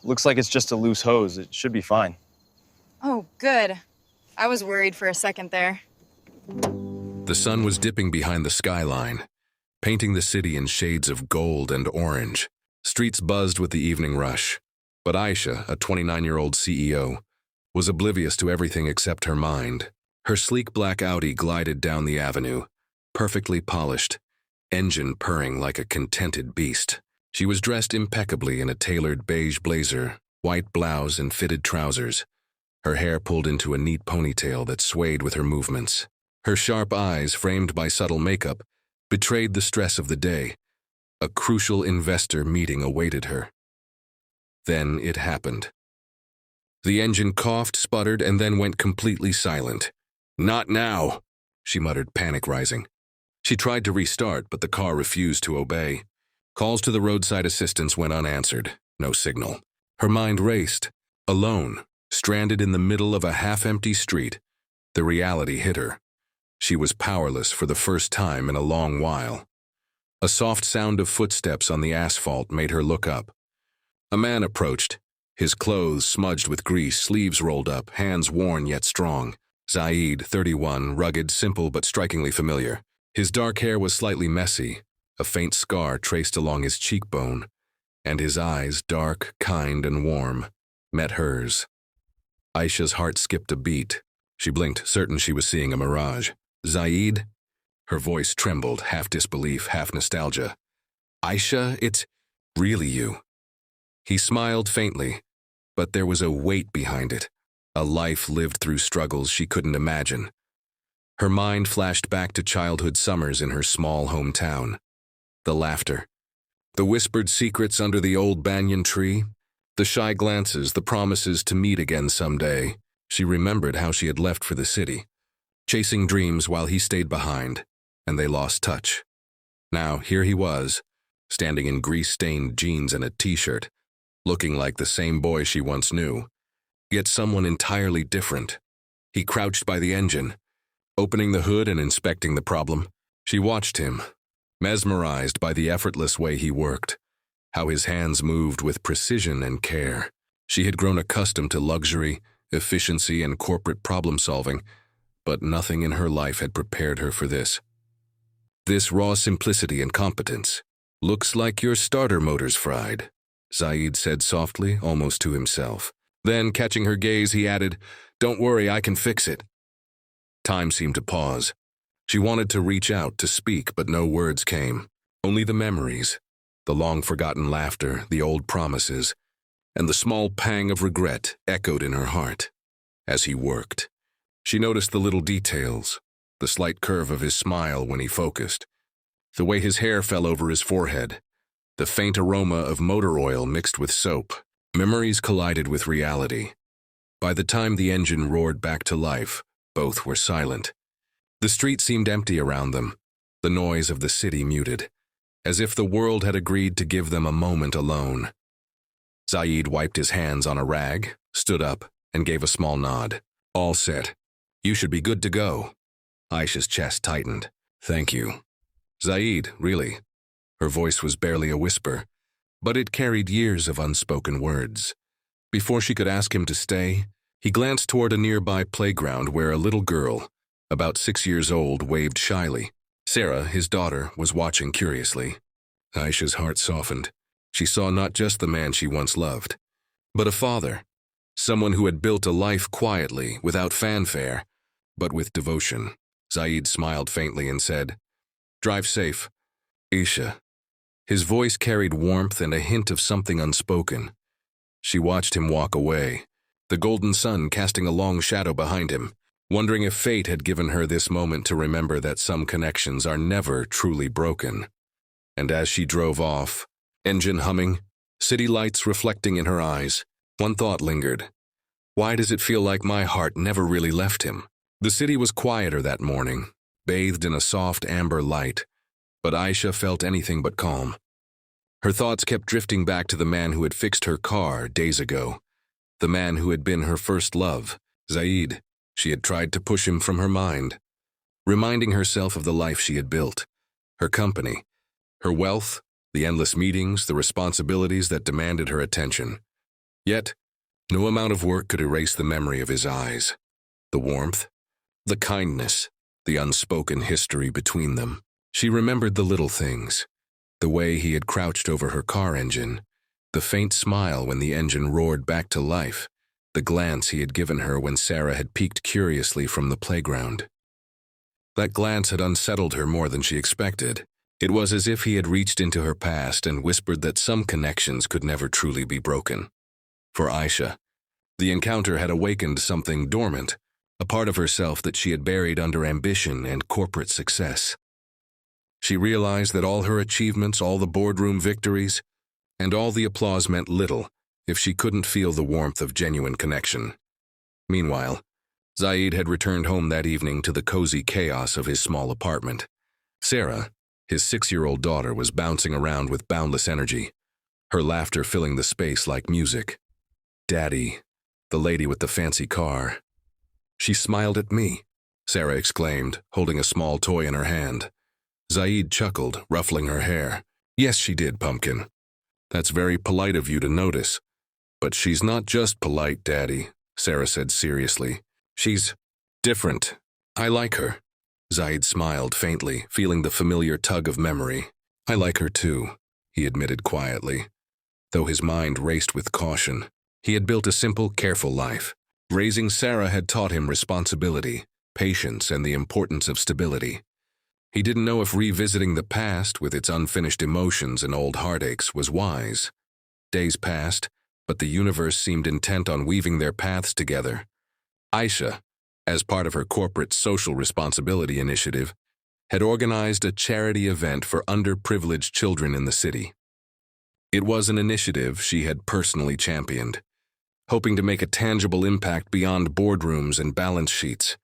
Looks like it's just a loose hose. It should be fine. Oh, good. I was worried for a second there. The sun was dipping behind the skyline, painting the city in shades of gold and orange. Streets buzzed with the evening rush. But Aisha, a 29-year-old CEO, was oblivious to everything except her mind. Her sleek black Audi glided down the avenue, perfectly polished, engine purring like a contented beast. She was dressed impeccably in a tailored beige blazer, white blouse, and fitted trousers, her hair pulled into a neat ponytail that swayed with her movements. Her sharp eyes, framed by subtle makeup, betrayed the stress of the day. A crucial investor meeting awaited her. Then it happened. The engine coughed, sputtered, and then went completely silent. "Not now," she muttered, panic rising. She tried to restart, but the car refused to obey. Calls to the roadside assistance went unanswered. No signal. Her mind raced. Alone, stranded in the middle of a half-empty street, the reality hit her. She was powerless for the first time in a long while. A soft sound of footsteps on the asphalt made her look up. A man approached, his clothes smudged with grease, sleeves rolled up, hands worn yet strong. Zaid, 31, rugged, simple but strikingly familiar. His dark hair was slightly messy, a faint scar traced along his cheekbone, and his eyes, dark, kind, and warm, met hers. Aisha's heart skipped a beat. She blinked, certain she was seeing a mirage. "Zaid?" Her voice trembled, half disbelief, half nostalgia. "Aisha, it's really you." He smiled faintly, but there was a weight behind it, a life lived through struggles she couldn't imagine. Her mind flashed back to childhood summers in her small hometown. The laughter, the whispered secrets under the old banyan tree, the shy glances, the promises to meet again someday. She remembered how she had left for the city, chasing dreams while he stayed behind, and they lost touch. Now, here he was, standing in grease-stained jeans and a t-shirt, looking like the same boy she once knew, yet someone entirely different. He crouched by the engine, opening the hood and inspecting the problem. She watched him, mesmerized by the effortless way he worked, how his hands moved with precision and care. She had grown accustomed to luxury, efficiency, and corporate problem-solving, but nothing in her life had prepared her for this. This raw simplicity and competence. "Looks like your starter motor's fried," Zaid said softly, almost to himself. Then, catching her gaze, he added, "Don't worry, I can fix it." Time seemed to pause. She wanted to reach out, to speak, but no words came. Only the memories, the long-forgotten laughter, the old promises, and the small pang of regret echoed in her heart. As he worked, she noticed the little details, the slight curve of his smile when he focused, the way his hair fell over his forehead, the faint aroma of motor oil mixed with soap. Memories collided with reality. By the time the engine roared back to life, both were silent. The street seemed empty around them, the noise of the city muted, as if the world had agreed to give them a moment alone. Zaid wiped his hands on a rag, stood up, and gave a small nod. "All set. You should be good to go." Aisha's chest tightened. "Thank you." "Zaid, really?" Her voice was barely a whisper, but it carried years of unspoken words. Before she could ask him to stay, he glanced toward a nearby playground where a little girl, about 6 years old, waved shyly. Sarah, his daughter, was watching curiously. Aisha's heart softened. She saw not just the man she once loved, but a father, someone who had built a life quietly, without fanfare, but with devotion. Zaid smiled faintly and said, "Drive safe, Aisha." His voice carried warmth and a hint of something unspoken. She watched him walk away, the golden sun casting a long shadow behind him, wondering if fate had given her this moment to remember that some connections are never truly broken. And as she drove off, engine humming, city lights reflecting in her eyes, one thought lingered. Why does it feel like my heart never really left him? The city was quieter that morning, bathed in a soft amber light, but Aisha felt anything but calm. Her thoughts kept drifting back to the man who had fixed her car days ago, the man who had been her first love, Zaid. She had tried to push him from her mind, reminding herself of the life she had built, her company, her wealth, the endless meetings, the responsibilities that demanded her attention. Yet, no amount of work could erase the memory of his eyes, the warmth, the kindness, the unspoken history between them. She remembered the little things, the way he had crouched over her car engine, the faint smile when the engine roared back to life, the glance he had given her when Sarah had peeked curiously from the playground. That glance had unsettled her more than she expected. It was as if he had reached into her past and whispered that some connections could never truly be broken. For Aisha, the encounter had awakened something dormant, a part of herself that she had buried under ambition and corporate success. She realized that all her achievements, all the boardroom victories, and all the applause meant little if she couldn't feel the warmth of genuine connection. Meanwhile, Zaid had returned home that evening to the cozy chaos of his small apartment. Sarah, his 6-year-old daughter, was bouncing around with boundless energy, her laughter filling the space like music. "Daddy," the lady with the fancy car. "She smiled at me," Sarah exclaimed, holding a small toy in her hand. Zaid chuckled, ruffling her hair. "Yes, she did, Pumpkin. That's very polite of you to notice. But she's not just polite, Daddy," Sarah said seriously. "She's different. I like her." Zaid smiled faintly, feeling the familiar tug of memory. "I like her too," he admitted quietly, though his mind raced with caution. He had built a simple, careful life. Raising Sarah had taught him responsibility, patience, and the importance of stability. He didn't know if revisiting the past with its unfinished emotions and old heartaches was wise. Days passed, but the universe seemed intent on weaving their paths together. Aisha, as part of her corporate social responsibility initiative, had organized a charity event for underprivileged children in the city. It was an initiative she had personally championed, hoping to make a tangible impact beyond boardrooms and balance sheets.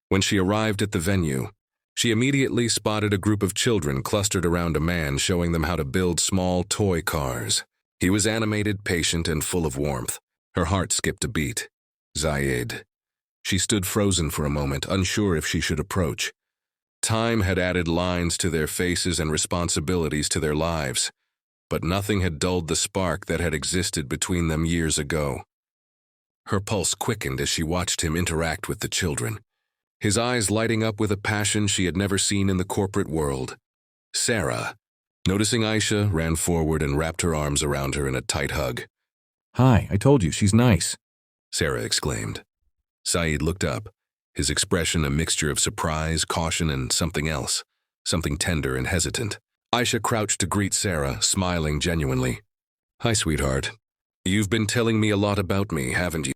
When she arrived at the venue, she immediately spotted a group of children clustered around a man showing them how to build small toy cars. He was animated, patient, and full of warmth. Her heart skipped a beat. Zaid. She stood frozen for a moment, unsure if she should approach. Time had added lines to their faces and responsibilities to their lives, but nothing had dulled the spark that had existed between them years ago. Her pulse quickened as she watched him interact with the children, his eyes lighting up with a passion she had never seen in the corporate world. Sarah, noticing Aisha, ran forward and wrapped her arms around her in a tight hug. "Hi, I told you, she's nice," Sarah exclaimed. Saeed looked up, his expression a mixture of surprise, caution, and something else, something tender and hesitant. Aisha crouched to greet Sarah, smiling genuinely. "Hi, sweetheart. You've been telling me a lot about me, haven't you?"